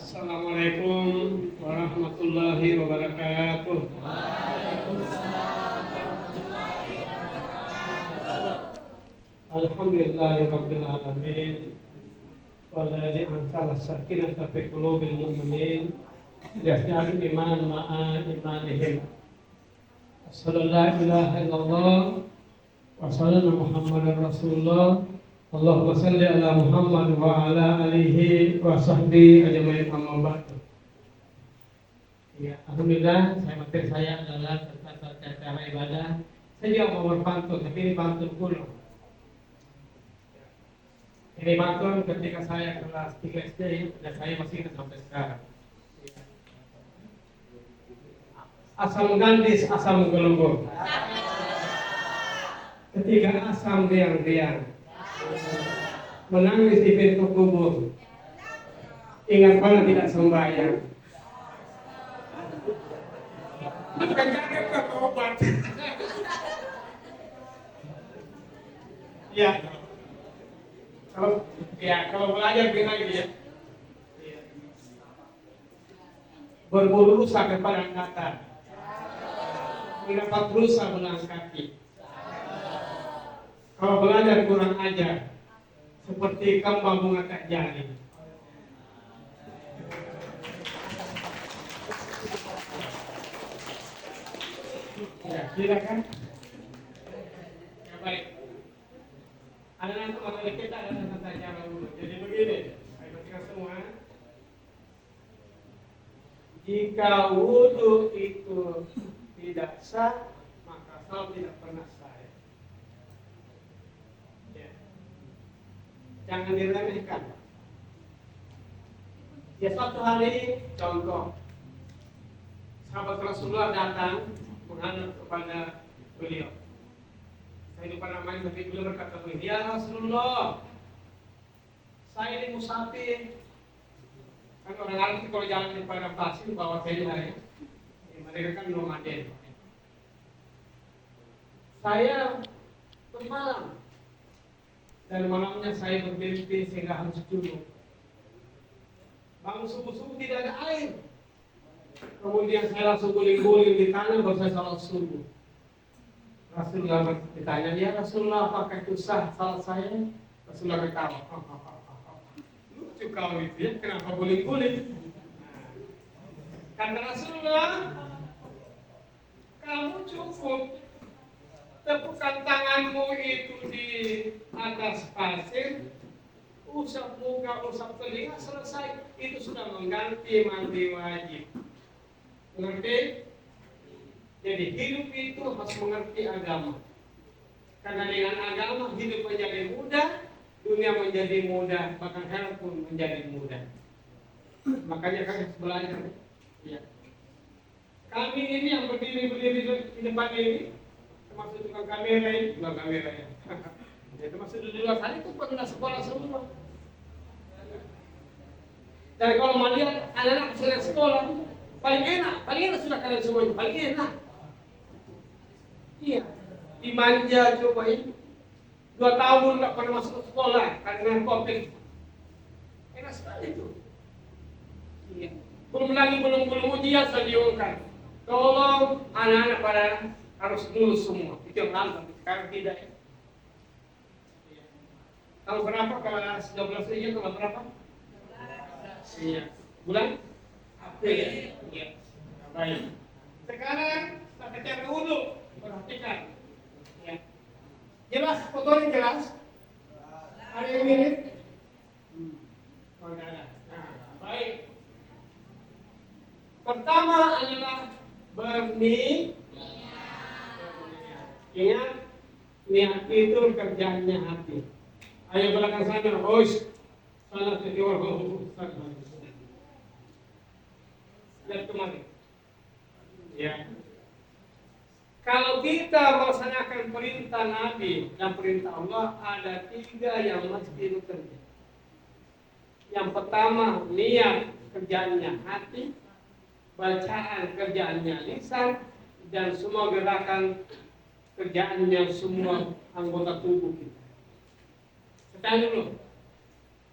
Assalamualaikum warahmatullahi wabarakatuh. Alhamdulillahirabbil alamin. Walladzi anzala sakinata fi qulubil mu'minin liyazdadu imanan ma'a imanihim. Sallallahu ilaha illallah wa sallallahu Muhammadar Rasulullah. Allahumma salli ala Muhammad wa ala alihi wa sahbihi ajma'in, amma ba'du. Ya, alhamdulillah, materi saya adalah tentang cara ibadah. Saya juga mau berpantun, tapi ini pantun kuno. Ini pantun ketika saya kelas 3 SD dan saya masih ingat sampai sekarang. Asam gandis, asam gelembung. Ketika asam riang-riang menangis di pintu kubur, ingat banget tidak sembahyang. Bukan kaget ke obat. Ya, kalau belajar kita gitu ya. Berburu rusa kepada kata, mendapat rusa belang kaki. Kalau belajar kurang ajar, seperti kembang bunga tak jadi. Ya, silakan. Ya, baik. Anak-anak materi kita ada tentang cara dulu. Jadi begini, saya bacakan semua. Jika wudu itu tidak sah, maka salat tidak pernah sah. Jangan diremehkan. Ya, suatu hari contoh, sahabat Rasulullah datang menghadap kepada beliau. Saya lupa namanya, tapi beliau berkata, "Ya Rasulullah, saya ini musafir." Kan orang Arab itu kalau jalan di padang pasir bawa tenda ya. Mereka kan nomaden. Saya bermalam. Dan malamnya saya bermimpi sehingga harus duduk. Bangun subuh-subuh tidak ada air. Kemudian saya langsung guling-guling di tanah baru saya salat subuh. Rasulullah ditanya, "Ya Rasulullah, apakah itu sah salat saya?" Rasulullah ketawa. Lucu kau itu ya, kenapa guling-guling? Kata Rasulullah, "Kamu cukup tepukan tanganmu itu di atas pasir, usap muka, usap telinga, selesai. Itu sudah mengganti mandi wajib." Mengerti? Jadi hidup itu harus mengerti agama. Karena dengan agama hidup menjadi mudah, dunia menjadi mudah, bahkan health pun menjadi mudah. Makanya kami harus belajar. Ya. Kami ini yang berdiri di depan ini, termasuk tukang kamera ini, tukang kamera ya. Ya, termasuk di luar sana itu pernah sekolah semua. Dan kalau melihat anak-anak sedang sekolah, paling enak sudah kalian semuanya, paling enak. Iya, dimanja coba ini. 2 tahun nggak pernah masuk ke sekolah karena COVID. Enak sekali itu. Iya. Belum ujian sudah diumumkan. Tolong anak-anak pada harus lulus semua. Itu yang lama, sekarang tidak ya. Tahun berapa kelas 12 ini kelas berapa? Iya. Bulan April. Iya. Baik. Sekarang kita cari dulu. Perhatikan. Ya. Jelas fotonya jelas? Ada yang mirip? Oh, tidak ada. Nah, baik. Pertama adalah berniat. Ingat, niat itu kerjanya hati. Ayo belakang sana, hois. Salah jadi orang. Lihat kemari. Ya. Kalau kita melaksanakan perintah Nabi dan perintah Allah, ada 3 yang mesti bekerja. Yang pertama, niat kerjaannya hati, bacaan kerjaannya lisan, dan semua gerakan kerjaannya semua anggota tubuh kita. Sekarang dulu,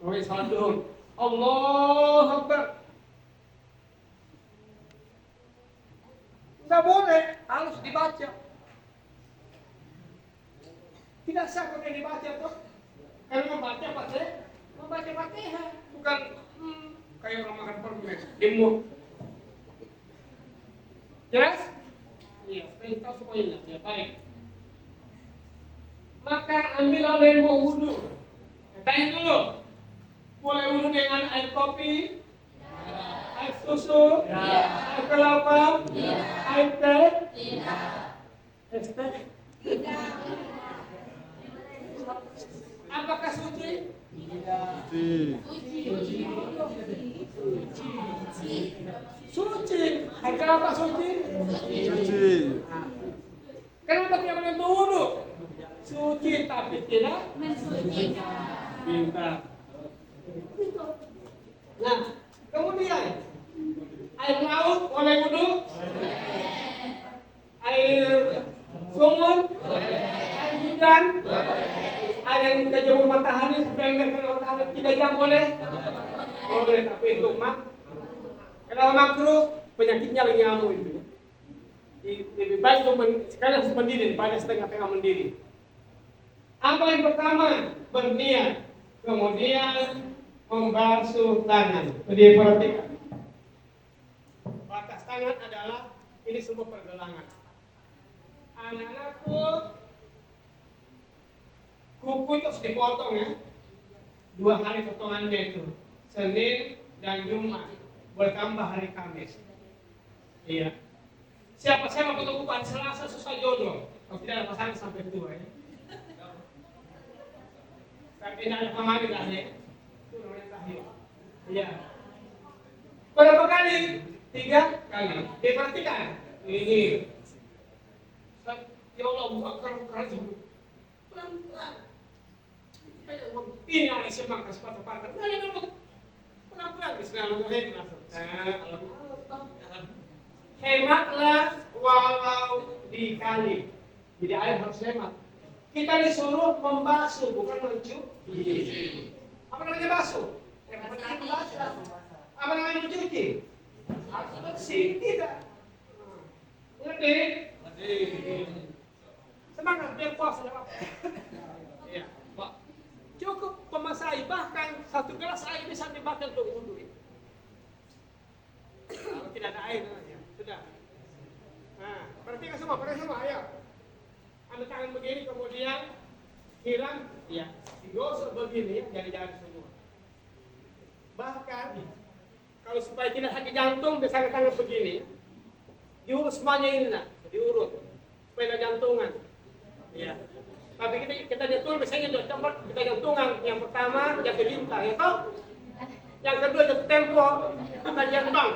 mulai salat zuhur, Allahu Akbar. Nggak boleh, harus dibaca. Tidak sah kalau dibaca tuh. Kalau membaca Fatihah, bukan kayak orang makan permen, demo. Jelas? Iya, kita semuanya ya baik. Maka ambil olehmu wudhu. Tanya dulu, boleh wudhu dengan air kopi, air susu, air kelapa, air teh, es teh. Apakah suci? Suci. Air kelapa suci? Suci. Kenapa tidak boleh wudhu? Suci tapi tidak mensucikan. Pintar. Nah, kemudian air laut boleh wudhu? Air sumur? Air hujan? Air yang kejauhan matahari, supaya matahari 3 jam boleh? Boleh, tapi itu kalau makruh penyakitnya lagi ngamuk itu. Lebih baik sekalian harus mendiri daripada setengah-tengah mendiri. Apa yang pertama? Berniat. Kemudian membasuh tangan. Jadi perhatikan. Batas tangan adalah ini semua pergelangan. Anak-anakku, kuku itu harus dipotong ya. 2 hari potongannya itu. Senin dan Jumat. Boleh tambah hari Kamis. Iya. Siapa mau potong kuku hari Selasa susah jodoh. Kalau tidak ada pasangan sampai tua ya. Tapi tidak ada pamali lah ya. Itu namanya tahiyat. Iya. Berapa kali? 3 kali. Diperhatikan. Ini. Ya Allah, buka keras dulu. Pelan-pelan. Ini yang semangat sepatu-sepatu. Pelan-pelan. Bismillahirrahmanirrahim. Hematlah walau dikali. Jadi air harus hemat. Kita disuruh membasuh, bukan mencuci. Apa namanya basuh? Apa namanya mencuci? Harus bersih, tidak. Ngerti? Semangat, biar puas ya Pak. Iya, Pak. Cukup pemasahi, bahkan 1 gelas air bisa dipakai untuk wudhu. Kalau tidak ada air, ya sudah. Nah, perhatikan semua, ayo. Ambil tangan begini, kemudian hilang, ya, digosok begini, jadi jangan semua. Bahkan, kalau supaya tidak sakit jantung, biasanya tangan begini, diurut semuanya ini, nah, diurut, supaya tidak jantungan. Ya. Tapi kita jantung, biasanya cepat kita jantungan. Yang pertama, jatuh bintang, ya toh? Yang kedua, jatuh tempo, kita jambang.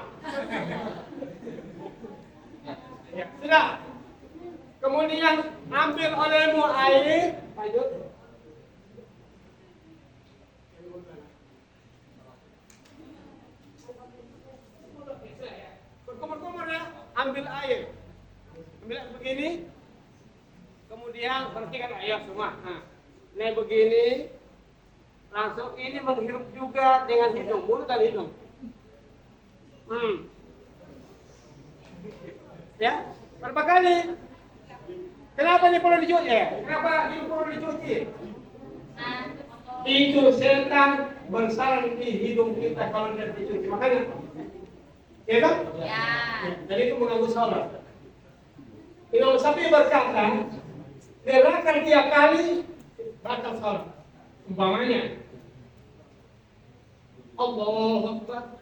Ya, sudah. Kemudian ambil olehmu air, lanjut. Berkumur-kumur ya, ambil air. Ambil air begini. Kemudian perhatikan air semua. Nah, ini begini. Langsung ini menghirup juga dengan hidung, mulut dan hidung. Ya, berapa kali? Kenapa ini perlu dicuci? Kenapa ini perlu dicuci? Itu setan bersarang di hidung kita kalau tidak dicuci. Makanya, ya kan? Ya. Jadi itu mengganggu sholat. Imam Syafi'i berkata, gerakan 3 kali batal sholat. Umpamanya, Allahu Akbar.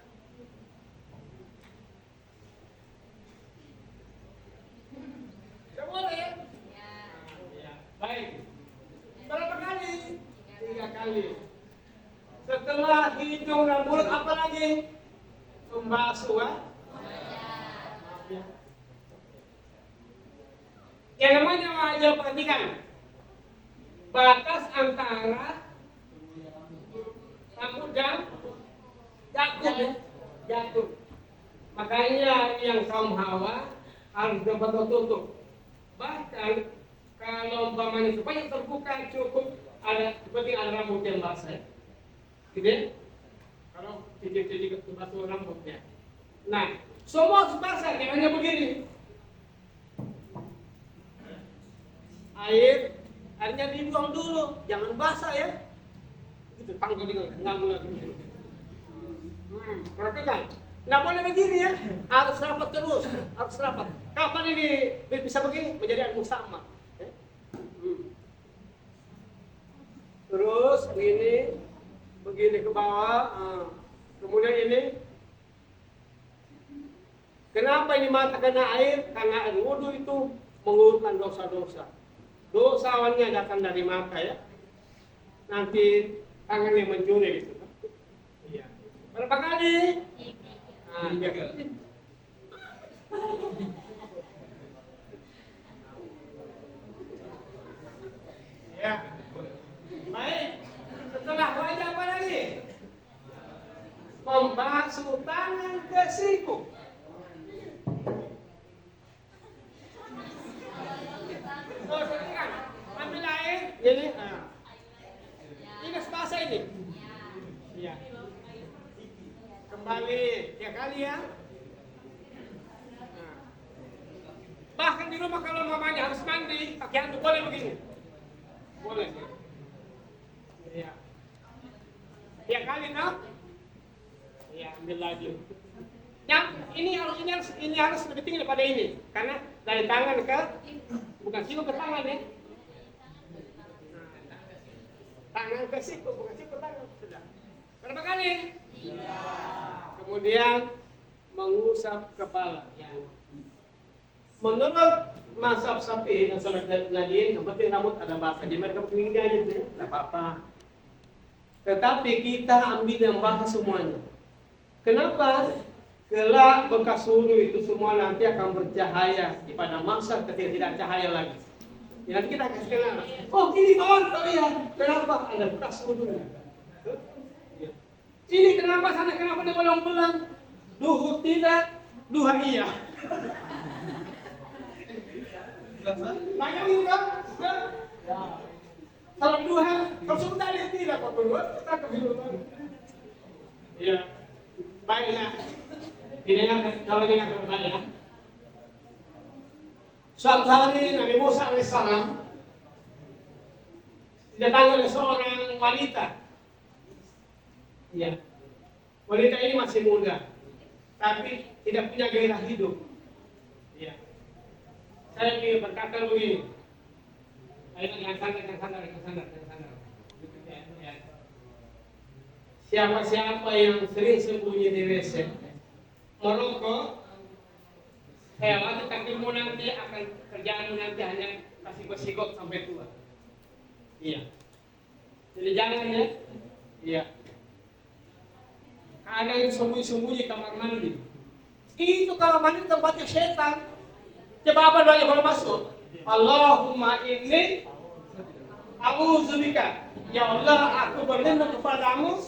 Boleh ya? Ya. Baik. Berapa kali? 3 kali. Setelah hidung dan mulut apa lagi? Membasuh. Ya. Yang namanya wajah perhatikan. Batas antara rambut dan jatuh. Makanya yang kaum Hawa harus dapat tutup. Bahkan kalau umpamanya supaya terbuka cukup ada seperti ada rambut yang basah, gitu ya? Kalau titik-titik batu rambutnya. Nah, semua harus basah, hanya begini. airnya dibuang dulu, jangan basah ya. Itu tanggal nggak mulai. Perhatikan, nggak boleh begini ya, harus rapat terus, harus rapat. Kapan ini bisa begini? Menjadi al-musamma. Terus begini ke bawah. Kemudian ini, kenapa ini mata kena air? Karena air wudhu itu mengurutkan dosa-dosa. Dosa awalnya datang dari mata ya. Nanti tangan yang mencuri gitu. Iya. Berapa kali? 3 kali. Ya. Baik. Setelah wajah apa lagi? Membasuh tangan ke siku. Perhatikan, ambil air, ini, ini basah ini. Iya. Kembali 3 kali ya. Bahkan di rumah kalau mamanya harus mandi, pakai handuk boleh begini. Boleh. Iya. 3 kali no? Iya, ambil lagi. Yang ini harus lebih tinggi daripada ini, karena dari tangan ke bukan siku ke tangan ya. Tangan ke siku, bukan siku ke tangan. Sudah. Berapa kali? 3. Kemudian mengusap kepala. Ya. Menurut mazhab Syafi'i dan Salat Nahdien, yang penting rambut ada basah. Jadi mereka begini aja tuh, tidak apa-apa. Tetapi kita ambil yang basah semuanya. Kenapa? Kelak bekas wudhu itu semua nanti akan bercahaya pada masa ketika tidak cahaya lagi. Ya, nanti kita kasih kenal. Oh ini ya. Kenapa? Ada bekas wudhu. Ini kenapa sana kenapa dia bolong-bolong? Duhur tidak, duha iya. Banyak juga. Kalau duha, kalau sudah tidak kok berdua kita kebiluan. Iya. Baiklah. Kalau dengan kembali ya. Suatu hari Nabi Musa alaihissalam didatangi oleh seorang wanita. Ya, wanita ini masih muda, tapi tidak punya gairah hidup. Ya, saya ingin berkata begini. Ayo jangan sandar. Siapa-siapa yang sering sembunyi di WC, merokok, hewan takdirmu nanti akan kerjaanmu nanti hanya kasih bersihkop sampai tua. Iya. Jadi jangan ya. Iya. Ada yang sembunyi-sembunyi kamar mandi. Itu kamar mandi tempatnya setan. Coba apa doanya kalau masuk? Allahumma inni a'udzubika. Ya Allah, aku berlindung kepadamu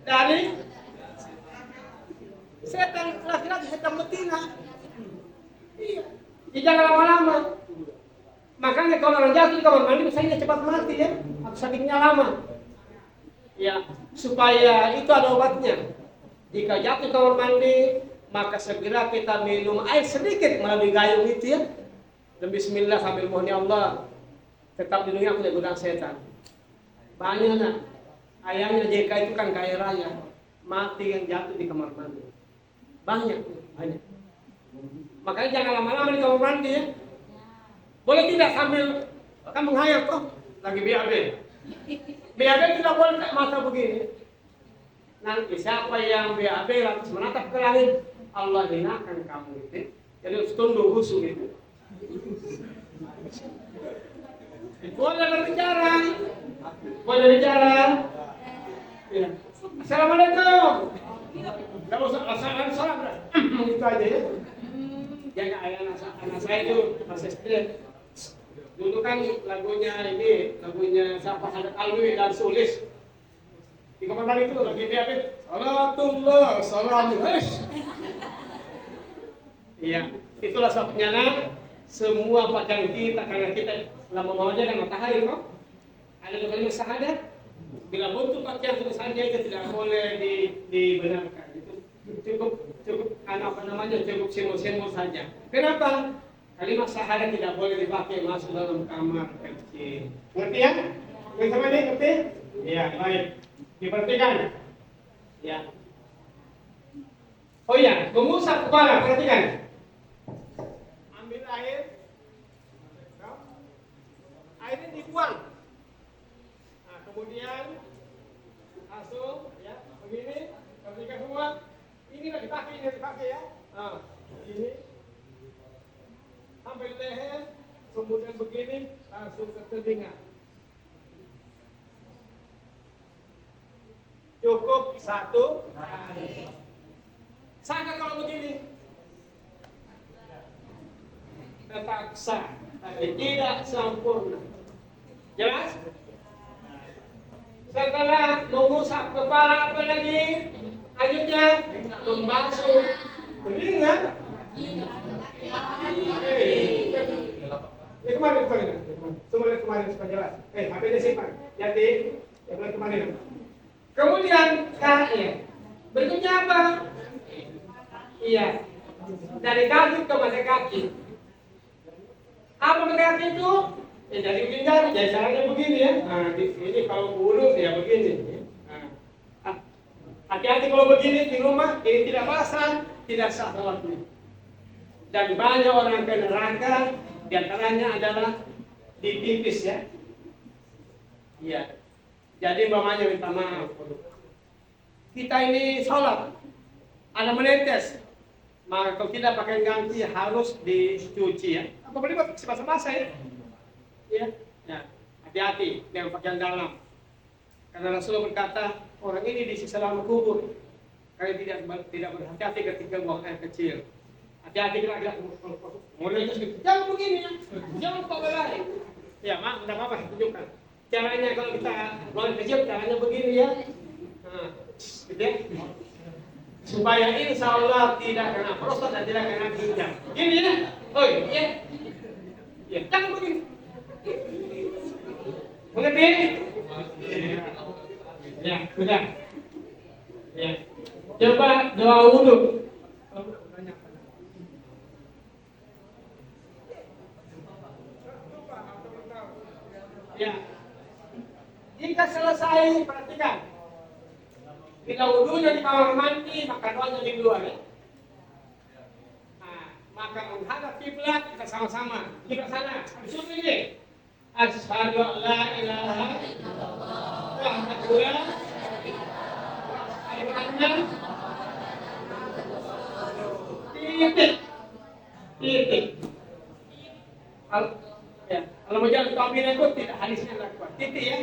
dari setan laki-laki, setan betina. Iya. Jangan lama-lama. Makanya kalau orang jatuh di kamar mandi misalnya cepat mati ya, atau sakitnya lama. Ya, supaya itu ada obatnya. Jika jatuh di kamar mandi, maka segera kita minum air sedikit melalui gayung itu ya. Dan bismillah sambil mohon ya Allah, tetap lindungi aku dari godaan setan. Banyak nak. Ayahnya JK itu kan kaya raya, mati yang jatuh di kamar mandi. Banyak. Makanya jangan lama-lama di kamar mandi ya. Boleh tidak sambil kamu menghayal toh lagi BAB. BAB tidak boleh kayak mata begini. Nanti siapa yang BAB lantas menatap ke langit, Allah hinakan kamu itu. Jadi harus tunduk khusyuk itu. Boleh berbicara. Boleh bicara. Ya. Assalamualaikum. Enggak usah salam. Itu aja ya. Jangan anak saya itu masih SD. Dulu kan lagunya siapa Hadat Alwi dan Sulis. Di kamar mandi itu lagi BAB. Salatullah, salamualaikum. Iya, itulah sebabnya semua pakaian kita karena kita lama mawajah dan matahari kok. Ada kalimat syahadat. Bila bentuk pakaian tulisannya itu tidak boleh dibenarkan. Itu cukup cukup simbol-simbol saja. Kenapa? Kalimat syahadat tidak boleh dipakai masuk dalam kamar kecil. Ngerti ya? Teman-teman ini ngerti? Ya, baik. Diperhatikan. Ya. Oh iya, mengusap kepala, perhatikan. Ambil air. Airnya dibuang. Nah, kemudian langsung ya, begini, perhatikan semua. Ini dipakai ya. Nah, ini sampai leher, kemudian begini, langsung ke telinga. Cukup satu kali. Sangka kalau begini, tetap sah, tapi tidak sempurna. Jelas? Setelah mengusap kepala apa lagi? Lanjutnya membasuh telinga. Kemarin. Semua lihat kemarin supaya jelas. HP-nya simpan. Jadi, yang kemarin. Kemudian kaki. Berikutnya apa? Iya. Dari kaki ke mata kaki. Apa mata kaki itu? Ya dari ujung jari. Jadi caranya begini ya. Nah, ini kalau bulu ya begini. Nah, hati-hati kalau begini di rumah. Ini tidak basah, tidak sah sholatnya. Dan banyak orang ke neraka, di antaranya adalah di pipis ya. Iya. Jadi mamanya minta maaf. Kita ini sholat, ada menetes. Maka kalau tidak pakai ganti harus dicuci ya. Apa boleh basah-basah ya? Iya. Ya. Hati-hati dengan pakaian dalam. Karena Rasulullah berkata, orang ini disiksa dalam kubur. Karena tidak berhati-hati ketika buang air kecil. Hati-hati gerak-gerak mulai terus jangan begini ya, jangan kau berlari. Ya mak, tidak apa-apa, tunjukkan. Caranya kalau kita mulai kecil, caranya begini ya. Nah, gitu ya. Supaya insya Allah tidak kena prostat dan tidak kena ginjal. Gini ya, oh iya, ya jangan begini. Mengerti? Ya, sudah. Ya, coba doa wudhu. Ya. Jika selesai, perhatikan. Kita wudhunya di kamar mandi, maka doanya di luar ya. Nah, maka menghadap kiblat kita sama-sama. Kita sana. Disuruh ini. Asyhadu an la ilaha illallah wa asyhadu anna titik. Kalau mau jalan kambing itu tidak hadisnya lakukan. Titik ya.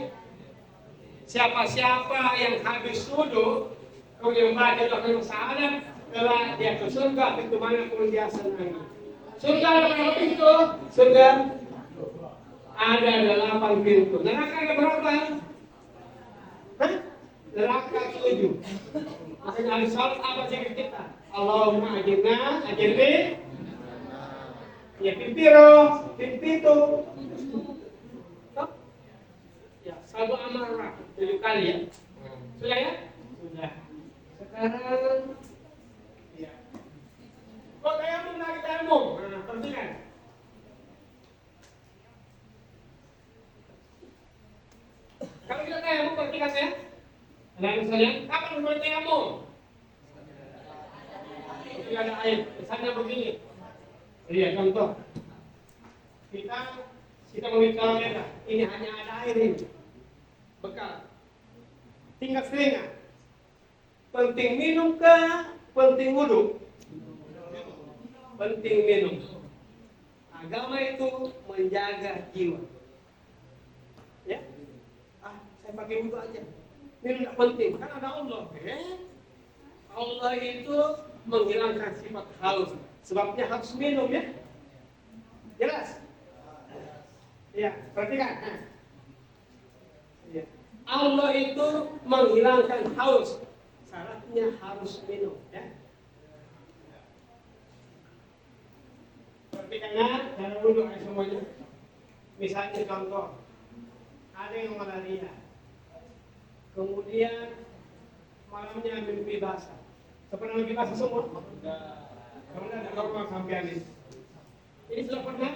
Siapa-siapa yang habis wudhu kemudian membaca doa syahadat telah dia ke surga, pintu mana pun dia senangi. Surga ada berapa pintu? Surga ada 8 pintu. Neraka ada berapa? Neraka 7. Makanya harus salat apa zikir kita? Allahumma ajirna, ajirni. Ya pimpiro, pimpito. Ya, sabu amarah 7 kali ya. Sudah ya? Sudah. Sekarang ya. Kok tayamum lagi tayamum? Nah, perhatikan. Kalau kita tayamum perhatikan ya. Nah, misalnya kapan mulai tayamum? Tidak ada air. Misalnya begini. Iya, contoh. Kita mengingat merah. Ini hanya ada air ini. Bekal. Tinggal setengah. Penting minum kah? Penting wudhu? Penting minum. Agama itu menjaga jiwa. Ya? Saya pakai wudhu aja. Minum tidak penting. Kan ada Allah. Allah itu menghilangkan sifat haus. Sebabnya harus minum ya. Jelas? Ya, perhatikan. Ya. Allah itu menghilangkan haus. Syaratnya harus minum ya. Perhatikan ya, cara wudhu semuanya. Misalnya contoh, ada yang malaria. Kemudian malamnya mimpi basah. Pernah mimpi basah semua? Kemudian ada normal sampai ini. Ini sudah pernah?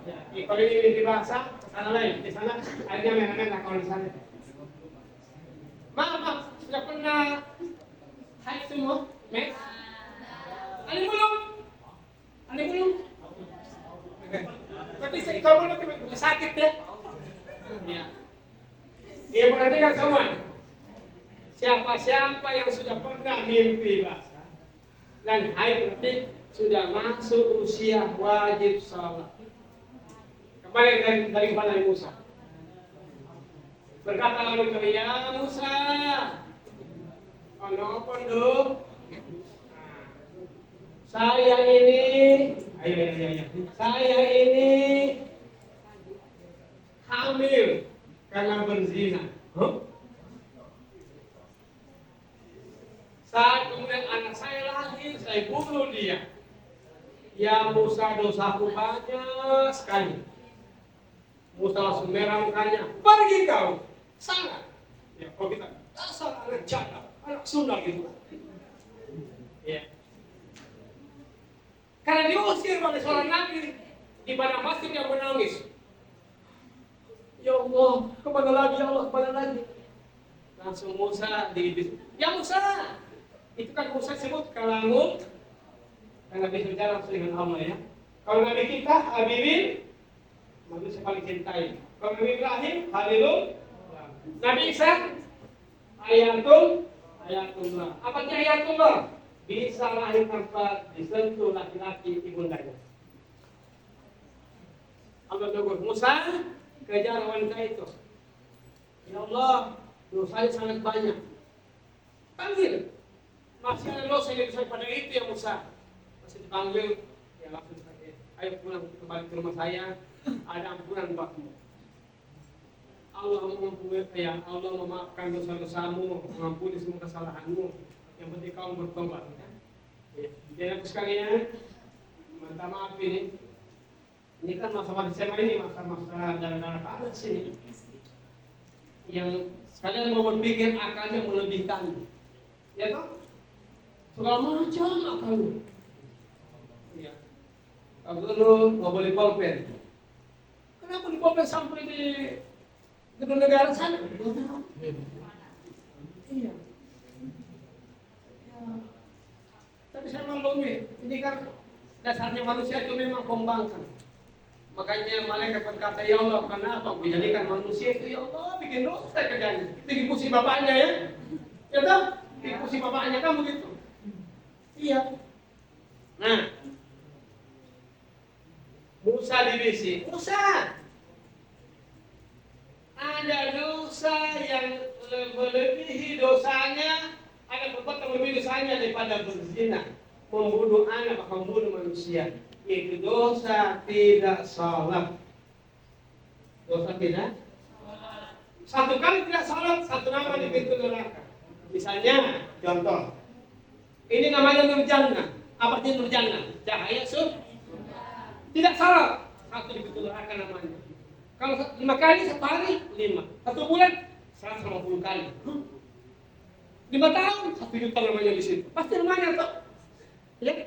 Ya, kalau ini dibahasa, ke sana lain. Di sana, airnya merah-merah kalau di sana. Maaf, sudah pernah haid semua? Mes? Ada belum? Ada belum? Tapi kalau belum sakit ya? Ya. Dia perhatikan semua. Siapa-siapa yang sudah pernah mimpi basah dan haid berarti sudah masuk usia wajib sholat. Kembali dari Nabi Musa. Berkata lalu ya Musa, ono pondok. Saya ini, saya ini hamil karena berzina. Saat kemudian anak saya lahir, saya bunuh dia. Ya Musa, dosaku banyak sekali. Musa langsung merah mukanya. Pergi kau, sana. Ya, kalau kita dasar anak jahat, anak Sunda gitu. Ya. Karena diusir oleh seorang nabi di padang pasir yang menangis. Ya Allah, kemana lagi ya Allah, kemana lagi? Langsung Musa diibis. Ya Musa, itu kan Musa sebut kalamun. Karena Nabi berjalan langsung dengan Allah ya. Kalau Nabi kita, Habibin, manusia paling cintai. Kalau Nabi Ibrahim, Halilun. Nabi Isa, Ayatullah. Apa artinya Ayatullah? Bisa lahir tanpa disentuh laki-laki ibundanya. Allah tegur Musa, kejar wanita itu. Ya Allah, dosanya sangat banyak. Panggil. Masih ada dosa yang bisa pada itu ya Musa. Masih dipanggil, ya langsung saja. Ayo pulang kembali ke rumah saya. Ada ampunan buatmu. Allah mengampuni, ya Allah memaafkan dosa-dosamu, mengampuni semua kesalahanmu. Yang penting kau bertobat. Ya. Jadi aku sekalian, minta maaf ini. Ini kan masa-masa SMA ini, masa-masa darah-darah panas ini. Yang sekalian mau berpikir akalnya melebihkan. Ya toh? Segala macam akalnya. Ya. Kalau dulu nggak boleh pulpen. Kenapa di pulpen sampai di gedung negara sana? Iya. Ya. Tapi saya maklumi, ini kan dasarnya manusia itu memang pembangkang. Makanya malaikat berkata, ya Allah, kenapa kau jadikan manusia itu, ya Allah, bikin dosa kerjanya, bikin pusing bapaknya ya, ya tahu, bikin pusing bapaknya kan begitu. Iya. Nah, Musa dibisi, Musa, ada dosa yang melebihi dosanya, ada perbuatan lebih dosanya daripada berzina, membunuh anak atau membunuh manusia. Itu dosa tidak salat. Dosa tidak? Satu kali tidak salat, satu nama di pintu neraka. Misalnya, contoh, ini namanya nurjannah. Apa artinya nurjannah? Cahaya surga. Tidak salat, satu di pintu neraka namanya. Kalau 5 kali satu hari, 5. 1 bulan, 150 kali. 5 tahun, 1 juta namanya di situ. Pasti namanya toh. Ya?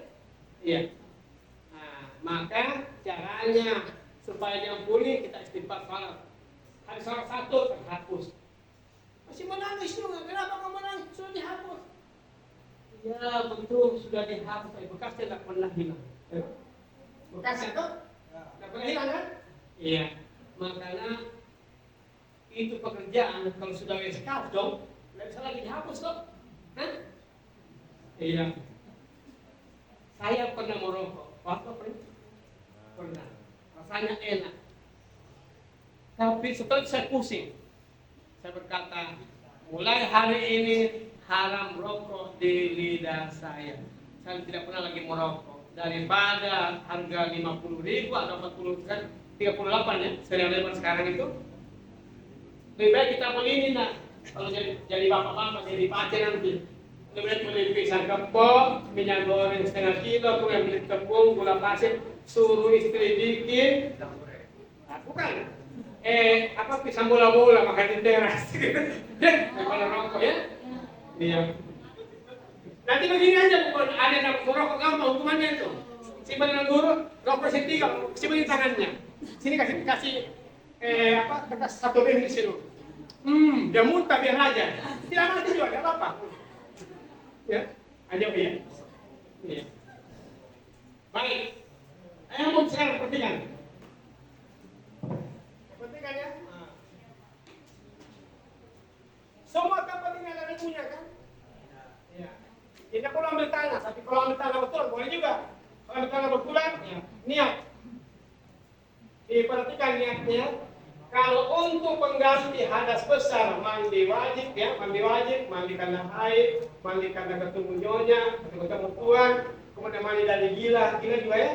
Iya. Maka caranya supaya diampuni kita istighfar salat. Hari salat 1 terhapus. Masih menangis juga, kenapa kamu menangis? Sudah dihapus. Ya betul sudah dihapus, tapi bekasnya tidak pernah hilang. Bekasnya tuh tidak pernah hilang kan? Iya. Makanya itu pekerjaan kalau sudah weskaf dong, tidak bisa lagi dihapus dong. Hah? Iya. Saya pernah merokok. Apa pernah? Rasanya enak. Tapi setelah saya pusing, saya berkata, mulai hari ini haram rokok di lidah saya. Saya tidak pernah lagi merokok. Daripada harga 50.000 atau 40 kan 38 ya, seri lebar sekarang itu. Lebih baik kita beli ini nak. Kalau jadi bapak-bapak jadi pacar nanti. Kemudian beli pisang kepok, minyak goreng setengah kilo, kemudian beli tepung, gula pasir, suruh istri bikin. Nah, bukan. Pisang bola-bola makan di teras. Daripada rokok ya. Iya. Nanti begini aja, bukan ada yang merokok gampang hukumannya itu. simpan dengan guru, dokter sini simpan di tangannya. Sini kasih bekas satu ring di sini. Dia muntah biar aja. Tidak mati juga, tidak apa-apa. Ya, aja ya. Iya. Baik. Ayo mau sekarang perhatikan. Perhatikan ya. Semua tempat ini ada ilmunya kan? Ya. Tidak perlu ambil tanah, tapi kalau ambil tanah betul boleh juga. Kalau ambil tanah betulan, ya, niat. Diperhatikan niatnya. Kalau untuk pengganti hadas besar, mandi wajib, ya, mandi karena haid, mandi karena ketemu nyonya, ketemu tuan, kemudian mandi dari gila juga ya.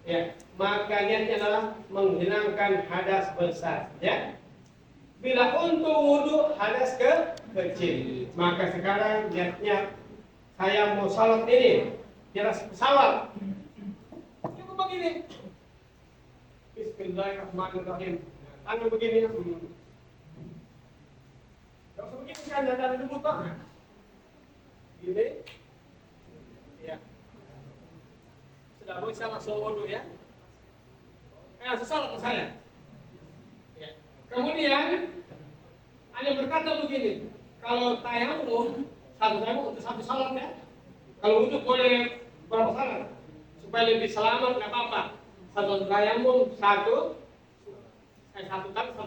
Ya, maka niatnya adalah menghilangkan hadas besar, ya. Bila untuk wudhu hadas kecil, maka sekarang niatnya saya mau salat ini, jelas salat. Cukup begini. Bismillahirrahmanirrahim. Tangan begini. Kalau begini kan ada dulu toh. Gini. Ya. Sudah bisa langsung wudhu ya. Salat saya. Ya. Kemudian ada yang berkata begini, kalau tayamum untuk satu salat ya. Kalau wudhu boleh berapa salat? Supaya lebih selamat nggak apa-apa. Satu tayamum satu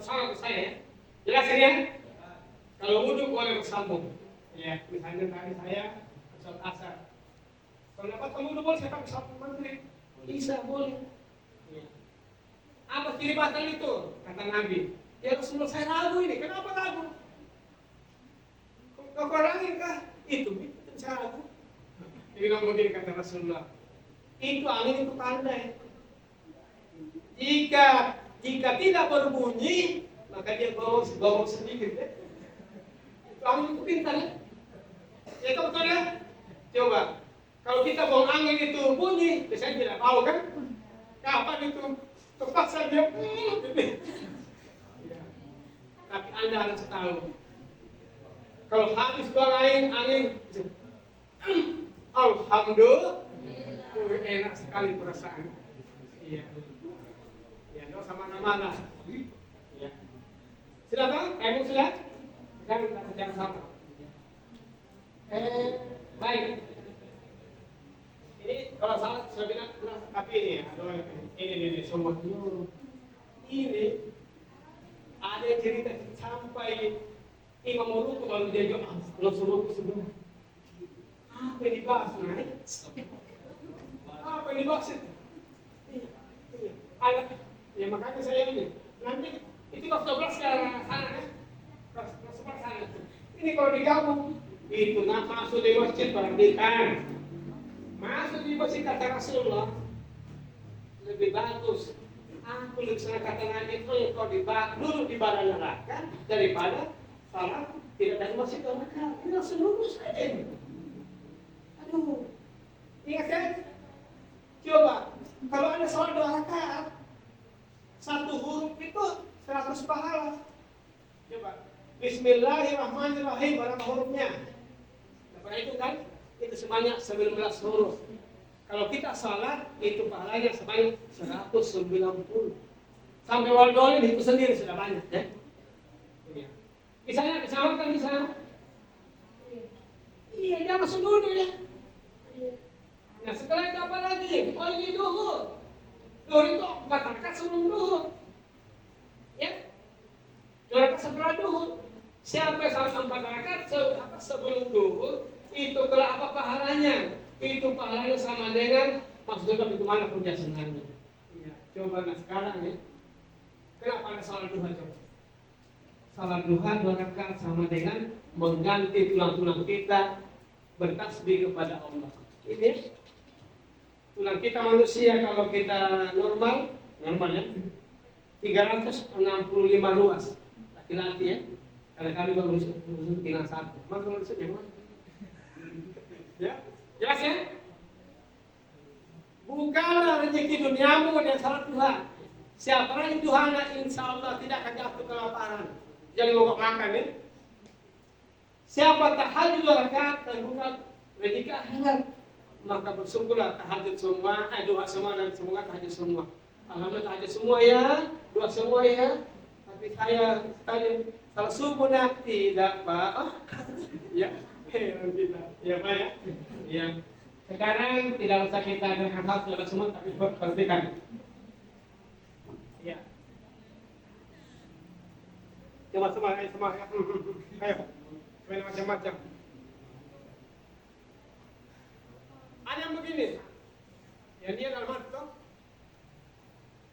salat saya ya. Jelas ini ya? Kalau wudhu boleh bersambung. Ya, misalnya tadi saya salat asar. Kalau dapat wudhu boleh saya pakai salat maghrib. Bisa boleh. Ya. Apa ciri batal itu? Kata Nabi. Ya Rasulullah saya ragu ini. Kenapa ragu? Kau kurangin kah? Itu saya ragu. Jadi ngomong begini kata Rasulullah. Itu angin itu pandai. Jika tidak berbunyi, maka dia bawa sedikit ya. Itu angin itu pintar ya. Ya itu betul ya. Coba. Kalau kita bawa angin itu bunyi, biasanya tidak tahu kan? Kapan itu terpaksa dia. Tapi Anda harus tahu. Kalau habis buang angin, alhamdulillah, enak sekali perasaan. Iya. Ya, nggak usah mana-mana. Ya. Silakan, kamu sudah? Jangan sama. Baik. Ini kalau salah sudah bilang, tapi ini semua. Ini ada cerita sampai Imam Ruku kalau dia juga langsung ruku sebelum apa yang dibahas naik? Apa yang dibahas itu? Ya makanya saya ini nanti itu kelas 12 ke sana ya, kelas 11 sana. Ini kalau digabung itu masuk di masjid perhatikan, masuk di masjid kata Rasulullah lebih bagus. Aku lebih kata Nabi kalau duduk di bara neraka daripada salat tidak dari masjid neraka. Ini langsung lurus saja. Aduh, ingat kan? Coba kalau ada salat 2 rakaat, satu huruf itu 100 pahala. Coba Bismillahirrahmanirrahim berapa hurufnya? Nah, itu kan itu sebanyak 19 huruf. Kalau kita salat itu pahalanya sebanyak 190. Sampai waldolin itu sendiri sudah banyak ya. Misalnya disamakan bisa. Iya, dia masuk dulu ya. Nah setelah itu apa lagi? Oh ini duhur. Duhur itu 4 rakaat sebelum duhur. Ya, 2 rakaat setelah duhur. Siapa yang salat 4 rakaat sebelum duhur itu kalau apa pahalanya? Itu pahalanya sama dengan maksudnya bagaimana kerja senangnya. Ya, coba nah sekarang ya. Kenapa ada salat duha coba? Salat duha 2 rakaat sama dengan mengganti tulang-tulang kita bertasbih kepada Allah. Ini tulang kita manusia kalau kita normal ya 365 ruas laki-laki ya. Kali-kali baru tinggal 1. Maka manusia gimana? Ya, jelas ya? Bukanlah rezeki duniamu dan salat duha. Siapa yang duhana insya Allah tidak akan jatuh kelaparan. Jangan mogok makan ya. Siapa tahajud 2 rakaat dan bukan rezeki akhirat. maka bersungguhlah tahajud semua, doa semua dan semoga tahajud semua. Alhamdulillah tahajud semua ya, doa semua ya. Tapi saya tadi kalau subuh nanti tidak Pak, ya, tidak, ya Pak ya. Ya. Sekarang tidak usah kita dengan hal doa semua, tapi perhatikan. Ya. Coba semua, ya. Ayo, main macam-macam. Ada yang begini, yang dia dalam hati toh.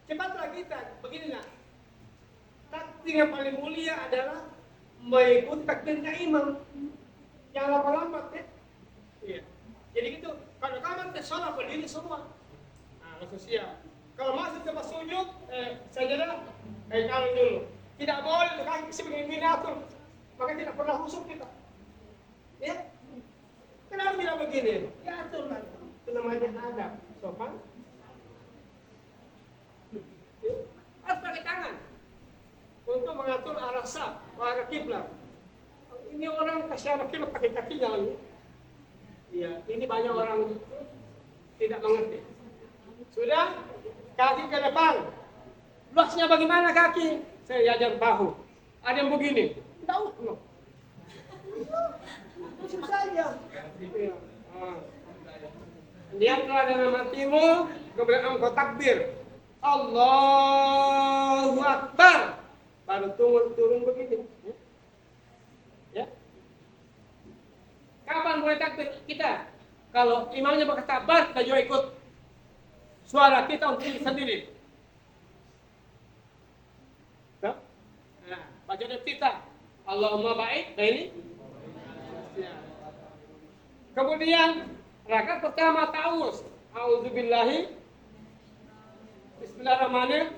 Cepatlah kita, begini nak. Takbir yang paling mulia adalah mengikuti takbirnya imam. Jangan lambat-lambat ya. Iya. Jadi gitu. Kalau kamu sholat berdiri semua, nah langsung siap. Kalau masuk tempat sujud, sajadah kayak kalau dulu. Tidak boleh kaki sebagai miniatur, maka tidak pernah khusyuk kita. Ya. Kenapa tidak begini? Ya aturlah. Itu namanya adab. Sopan. Harus pakai tangan untuk mengatur arah saf, arah kiblat. Ini orang kasih arah kiblat pakai kakinya lagi. Iya, ini banyak orang tidak mengerti. Sudah, kaki ke depan. Luasnya bagaimana kaki? Saya ajar bahu. Ada yang begini. Tahu? No. Susah saja. Lihatlah dalam hatimu, kemudian engkau takbir. Allahu Akbar. Baru turun begini. Ya. Kapan mulai takbir kita? Kalau imamnya berkata takbir, kita juga ikut. Suara kita untuk sendiri. Nah, baca kita. Allahumma baik. Nah ini. Kemudian rakaat pertama ta'awuz. A'udzubillahi. Bismillahirrahmanirrahim.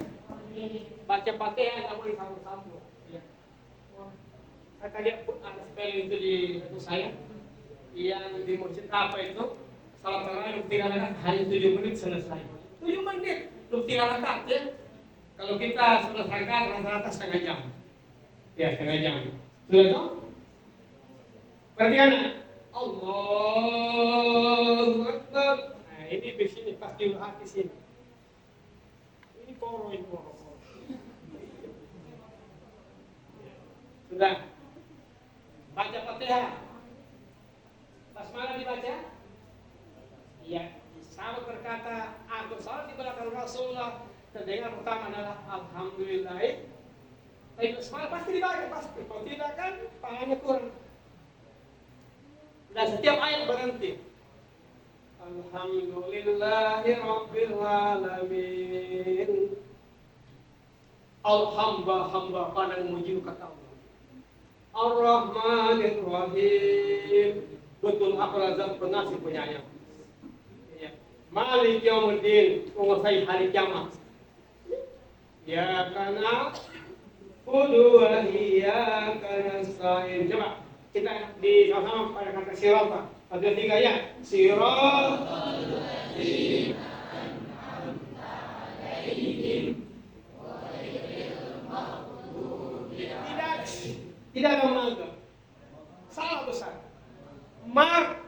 Baca Fatihah yang boleh sambung-sambung. Ya. Saya tadi ada spelling itu di buku saya. Yang di masjid apa itu? Salat tarawih 3 rakaat hanya 7 menit selesai. 7 menit, 3 rakaat ya. Kalau kita selesaikan rata-rata setengah jam. Ya, setengah jam. Sudah tahu? Perhatikan. Allahu Akbar. Nah, ini di sini pasti hati sini. Ini poro. Sudah. Baca Fatihah. Basmalah dibaca? Iya. Sahabat berkata, aku salat di belakang Rasulullah. Terdengar pertama adalah Alhamdulillah. Tapi basmalah pasti dibaca pasti. Kalau tidak kan tangannya kurang. Dan setiap ayat berhenti. Alhamdulillahi Rabbil Alamin. Hamba pada memuji kata Allah. Ar-Rahmanir Rahim. Betul aku Razak pengasih penyayang. Ya. Malik Yaumiddin, menguasai hari kiamat. Ya kana kudu wa iyyaka nasta'in. Coba kita di sama-sama pada kata sirata. Ada 3 ya. Siratal ladzina an'amta 'alaihim ghairil maghdubi 'alaihim. Tidak ada maga. Salah besar. Mar.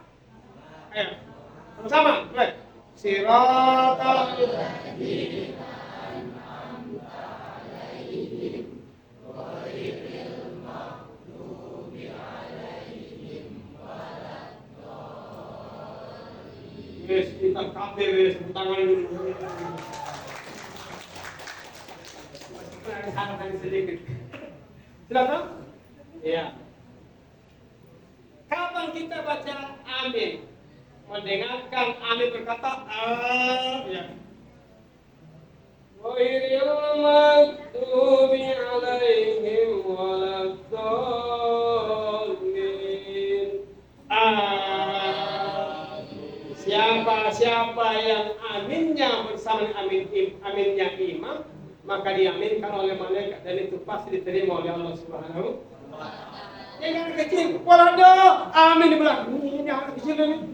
Ayo. Sama-sama. Baik. Siratal ladzina an'amta 'alaihim ghairil maghdubi 'alaihim waladdallin. Yes, kita kafir tepuk tangan dulu. Ada sedikit. Silakan. Ya. Kapan kita baca amin? Mendengarkan amin berkata ya. Ghairil maghdubi 'alaihim waladdallin. Siapa yang aminnya bersama aminnya imam, maka diaminkan oleh malaikat dan itu pasti diterima oleh Allah Subhanahu wa taala. Yang kecil, walado, amin di belakang. Ini anak kecil ini.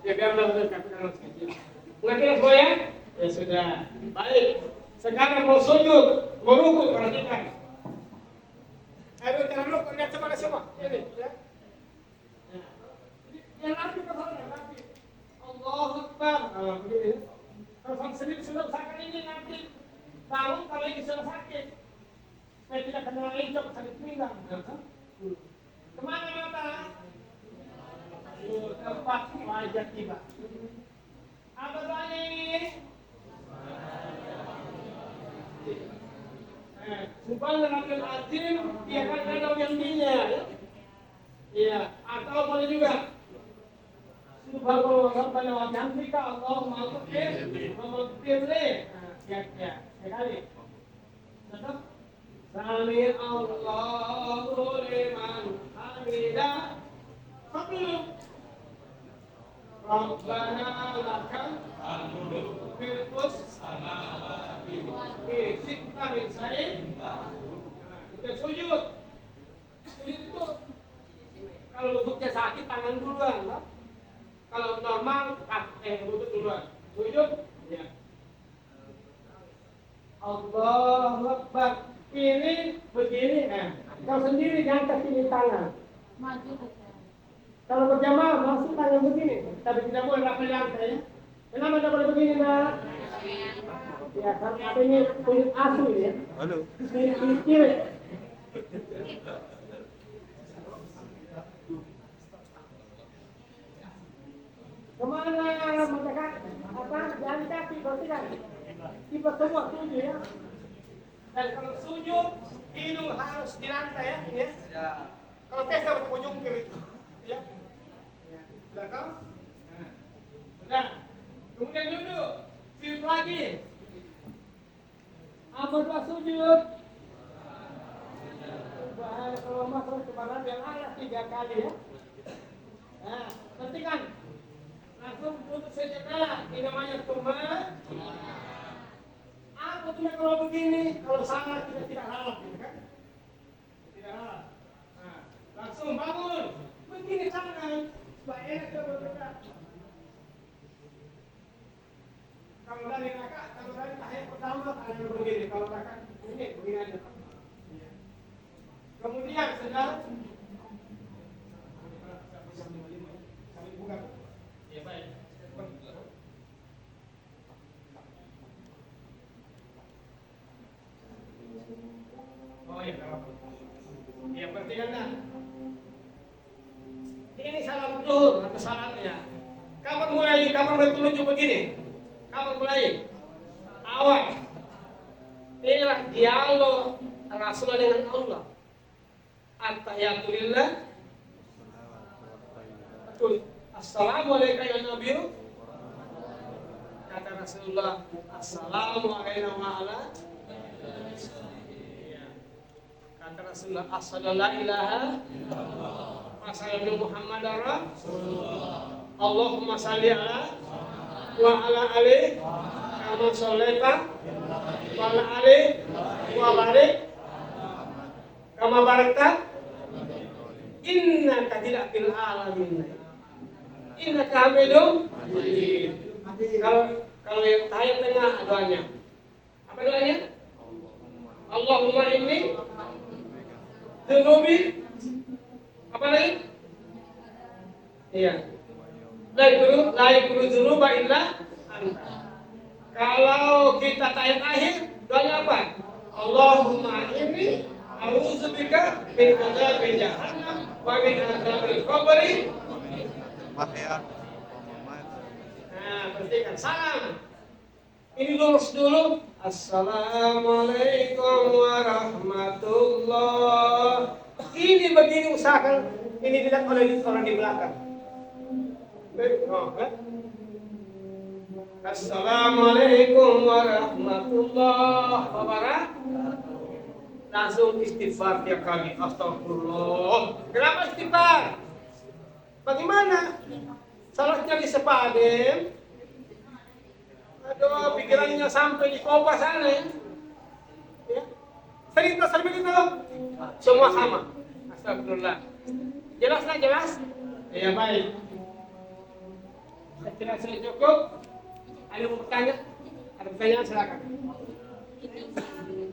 Ya biarlah mereka anak kecil. Mengerti semua ya? Ya sudah. Baik. Sekarang mau sujud, mau rukuk, perhatikan. Ayo jangan lupa lihat semua. Ini ya. Yang rapi ke sana, rapi. Bangun kalau ini sudah sakit. Saya tidak kena encok sakit pinggang. Kemana mata? Tempat wajah tiba. Apa doanya ini? Subhanallahil azim, dia kan ada yang dinya. Iya, atau boleh juga. Subhanallah rabbana wa bihamdika Allahumma ighfir wa ighfir li. Ya kali. Tetap Sami Allahu liman hamidah. Sebelum Rabbana lakal hamdu fil samawati fi sittatin sa'in. Kita sujud. Sujud itu kalau lututnya sakit tangan duluan, lah. Kalau normal lutut duluan. Sujud, ya. Allahu Akbar. Ini begini, Kalau sendiri diangkat ini tangan. Maju. Kalau berjamaah masuk tangan begini, tapi tidak boleh rapel lantai. Ya. Kenapa tidak boleh begini, Nak? Ya, karena ini kulit asli ya. Halo. Kiri. Kemana mereka jalan kaki bertiga? Kita semua sujud ya. Dan kalau sujud hidung harus di lantai ya. Ya. Kalau pesta berujung kiri itu, ya. Belakang. Nah, kemudian duduk. Sujud lagi. Apa doa sujud? Kalau masuk ke barat yang ayat 3 kali ya. Nah, perhatikan. Langsung putus sejadah. Ini namanya tuma. Apa tuma kalau begini? Kalau salah tidak halal, kan? Tidak halal. Nah, langsung bangun. Begini tangan. Supaya enak kita bergerak. Kalau dari tahiyat pertama tangan begini. Kalau rakaat ini begini aja. Kemudian sedang ya baik. Oh ya, ya berarti kan ini salam zuhur atau salamnya. Kapan mulai menuju begini? Kapan mulai? Awal. Inilah dialog Rasulullah dengan Allah. At-tahiyatulillah. Betul. Assalamualaikum ya Nabi. Kata Rasulullah, Assalamualaikum wa ala. Kata Rasulullah, Assalamualaikum la ilaha illallah. Assalamualaikum Muhammadar Rasulullah. Allahumma salli ala wa ala ali kama shallaita wa ala ali wa barik kama barakta innaka tidak fil alamin. Innaka hamidum majid. Kalau yang tahiyat tengah doanya. Apa doanya? Allahumma inni dzunubi. Apa lagi? Iya. La yakunu dzunuba illa anta. Kalau kita tahiyat akhir doanya apa? Allahumma inni a'udzubika min adzabi jahannam wa min adzabil qabri. Nah, perhatikan salam. Ini lurus dulu. Assalamualaikum warahmatullah. Ini begini usahakan. Ini dilihat oleh orang di belakang. Assalamualaikum warahmatullahi wabarakatuh. Langsung istighfar tiap kali. Astagfirullah. Kenapa istighfar? Bagaimana? Salahnya di sepadan. Aduh, pikirannya sampai di Kopa sana ya. Cerita itu semua sama. Astagfirullah. Jelas? Ya baik. Saya kira sudah cukup. Ada mau bertanya? Ada pertanyaan silakan.